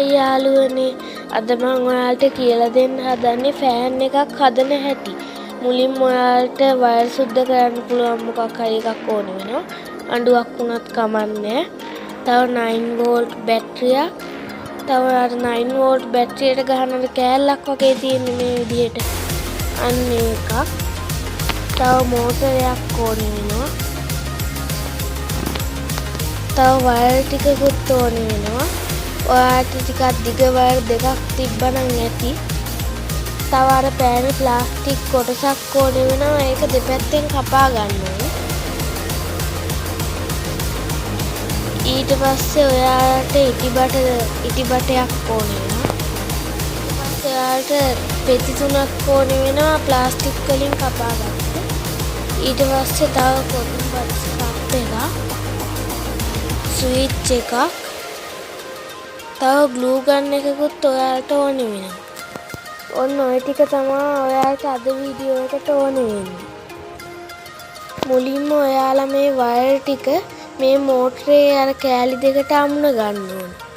හයි යාළුවනේ අද මම ඔයාලට කියලා දෙන්න හදන්නේ ෆෑන් එකක් හදන හැටි. මුලින්ම ඔයාලට වයර් සුද්ධ කරන්න පුළුවන් මොකක් හරි එකක් ඕන වෙනවා. අඬුවක් වුණත් කමන්නේ. තව 9 වෝල්ට් බැටරියක්. තව අර 9 වෝල්ට් බැටරියට ගහන කෑල්ලක් වගේ තියෙන මේ විදිහට. අන්න එකක්. තව මෝටරයක් ඕන වෙනවා. තව වයර් ටිකකුත් ඕන වෙනවා. ඔයාලට ටිකක් දිග වයර් දෙකක් තිබ්බනම් ඇති. තව අර පෑනේ ප්ලාස්ටික් කොටසක් ඕන වෙනවා. ඒක දෙපැත්තෙන් කපා ගන්න ඕනේ. ඊට පස්සේ ඔයාලට ඉටිබටයක් ඕන වෙනවා. ඊට පස්සේ ඔයාලට පෙති තුනක් ඕන වෙනවා ප්ලාස්ටික් වලින් කපා ගන්න. ඊට පස්සේ තව කොටන් බඩ්ස් කප් එකක්. ස්විච් එකක්. තව ග්ලූ ගන් එකකුත් ඔයාලට ඕනේ වෙනවා. ඔන්න ඔය ටික තමයි ඔයාලට අද වීඩියෝ එකට ඕනේ වෙන්නේ. මුලින්ම ඔයාලා මේ වයර් ටික මේ මෝටරේ අර කෑලි දෙකට අමුණ ගන්න ඕනේ.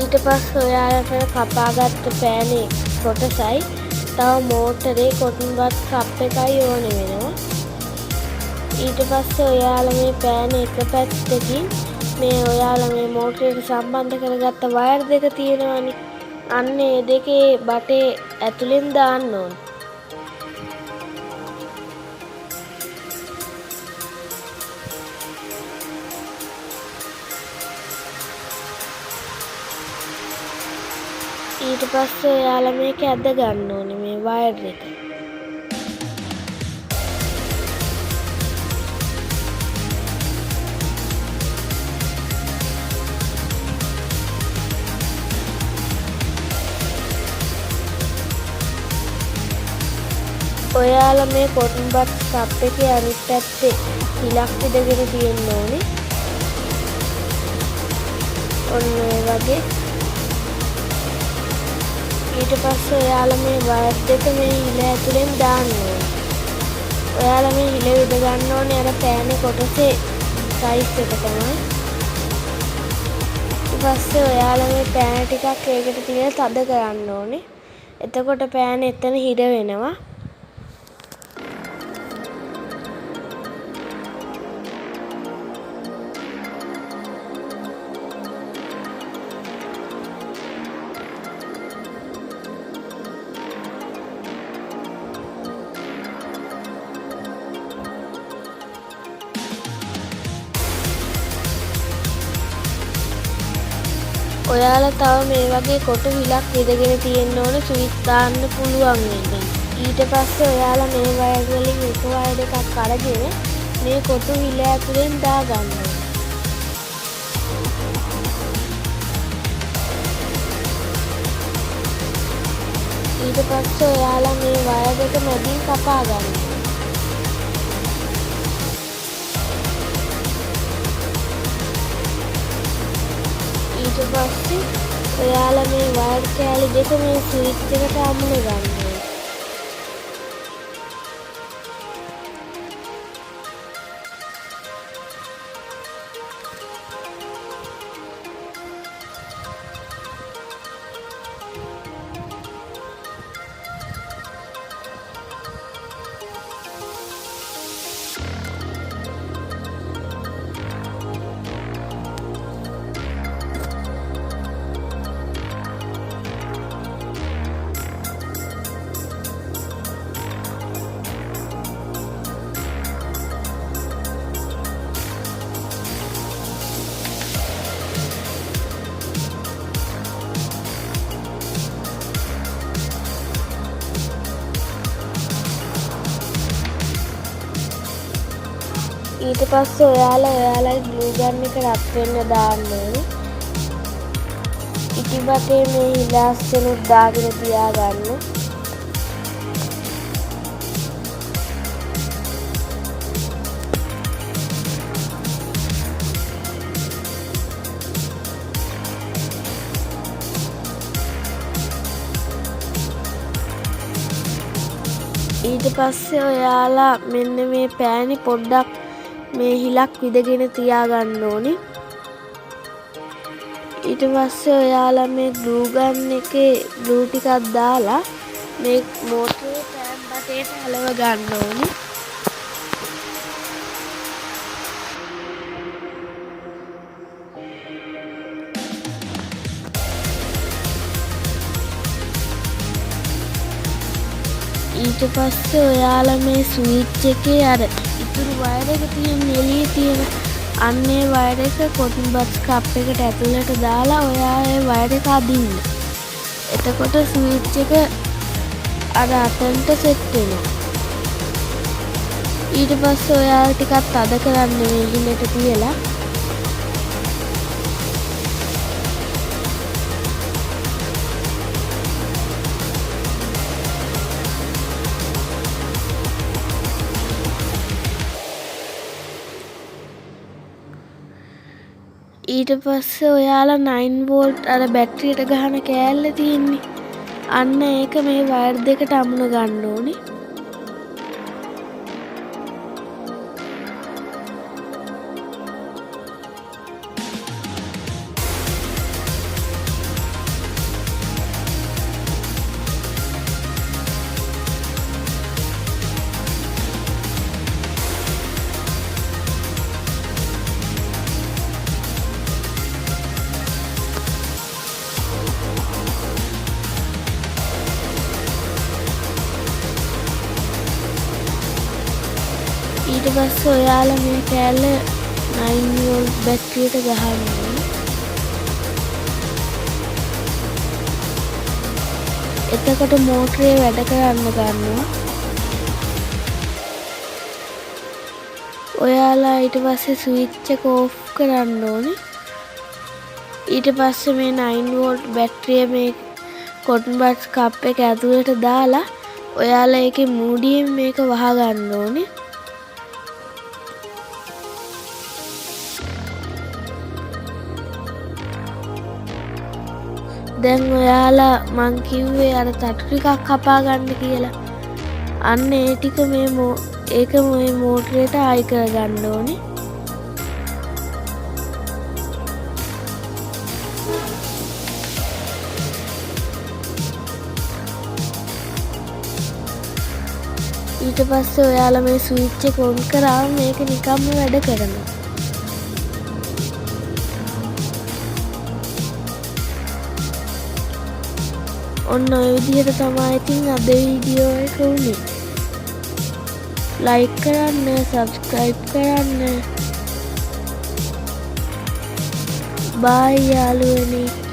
ඊට පස්සේ ඔයාලට කපාගත්ත පෑනේ කොටසයි තව මෝටරේ කොටන් බඩ් කප් එකයි ඕන වෙනවා. ඊට පස්සේ ඔයාලා මේ පෑනේ එක පැත්තකින් මේ ඔයාලා මේ මෝටරේට සම්බන්ධ කරගත්ත වයර් දෙක තියෙනවානේ. අන්න ඒ දෙකේ බටේ ඇතුලෙන් දාන්න ඕන. ඊට පස්සේ ඔයාලා මේක ඇද ගන්න ඕනේ මේ වයර් එක. ඔයාලා මේ කොටන් බඩ් කප් එකේ අනිත් පැත්තේ ඉලක්ක දෙකේ තියෙන්න ඕනේ. ඔන්න ඒ වගේ. ඊට පස්සේ ඔයාලා මේ වයර් දෙක මේ හිල ඇතුලෙන් දාන්න ඕනේ. ඔයාලා මේ හිල විද ගන්න ඕනේ අර පෑනේ කොටසේ සයිස් එක තමයි. ඊට පස්සේ ඔයාලා මේ පෑන ටිකක් ඒකට තියලා තද කරන්න ඕනේ. එතකොට පෑන එතන හිර වෙනවා. ඔයාලා තව මේ වගේ කොටු විලක් විදගෙන තියෙන්න ඕන ස්විච් දාන්න පුළුවන් වෙන්නේ. ඊට පස්සේ ඔයාලා මේ වයර් වලින් එක වයර් එකක් අරගෙන මේ කොටු විල ඇතුලෙන් දාගන්න ඕන. ඊට පස්සේ ඔයාලා මේ වයර් දෙක මැදින් කපා ගන්න. ඊට පස්සේ ඔයාලා මේ වයර් කෑලි දෙක මේ ස්විච් එකට අමුණ ගන්න ඕනේ. ඊට පස්සේ ඔයාලගේ ග්ලූ ගන් එක රත් වෙන්න දාන්න ඕනේ. ඉටිබතේ මේ හිලාස්සෙනුත් දාගෙන තියාගන්න. ඊට පස්සේ ඔයාලා මෙන්න මේ පෑනි පොඩ්ඩක් මේ හිලක් විදගෙන තියාගන්න ඕනේ. ඊට පස්සේ ඔයාලා මේ ග්ලූ ගන් එකේ ග්ලූ ටිකක් දාලා මේ මෝටරේ පෑන් බටේට හැලව ගන්න ඕනේ. ඊට පස්සේ ඔයාලා මේ ස්විච් එකේ අර ඉතුරු වයර් එක තියෙන එළියේ තියෙන අන්නේ වයර් එක කොටන් බඩ්ස් කප් එකට ඇතුළට දාලා ඔයා ඒ වයර් එක අදින්න. එතකොට ස්විච් එක අර අතන්ට සෙට් වෙනවා. ඊට පස්සේ ඔයාලා ටිකක් තද කරන්න මේ හිලට තියලා ඊට පස්සේ ඔයාලා 9 වෝල්ට් අර බැටරියට ගහන කෑල්ල තියෙන්නේ. අන්න ඒක මේ වයර් දෙකට අමුණ ගන්න ඕනේ. ඊට පස්සේ ඔයාලා මේ කෑල්ල 9 වෝල්ට් බැටරියට ගහන්න ඕනේ. එතකොට මෝටරේ වැඩ කරන්න ගන්නවා. ඔයාලා ඊට පස්සේ ස්විච් එක ඕෆ් කරන්න ඕනේ. ඊට පස්සේ මේ 9 වෝල්ට් බැටරිය මේ කොටන් බඩ්ස් කප් එක ඇතුළට දාලා ඔයාලා ඒකේ මූඩියෙන් මේක වහ ගන්න ඕනේ. දැන් ඔයාලා මං කිව්වේ අර තටු ටිකක් කපා ගන්න කියලා. අන්න ඒ ටික ඒක මේ මෝටරේට ආයි කරගන්න ඕනේ. ඊට පස්සේ ඔයාලා මේ ස්විච් එක ඔන් කරාම මේක නිකම්ම වැඩ කරනවා. ඔන්න ඔය විදිහට තමයි ඉතින් අද වීඩියෝ එක උනේ. ලයික් කරන්න, සබ්ස්ක්‍රයිබ් කරන්න. බයි යාළුවනේ.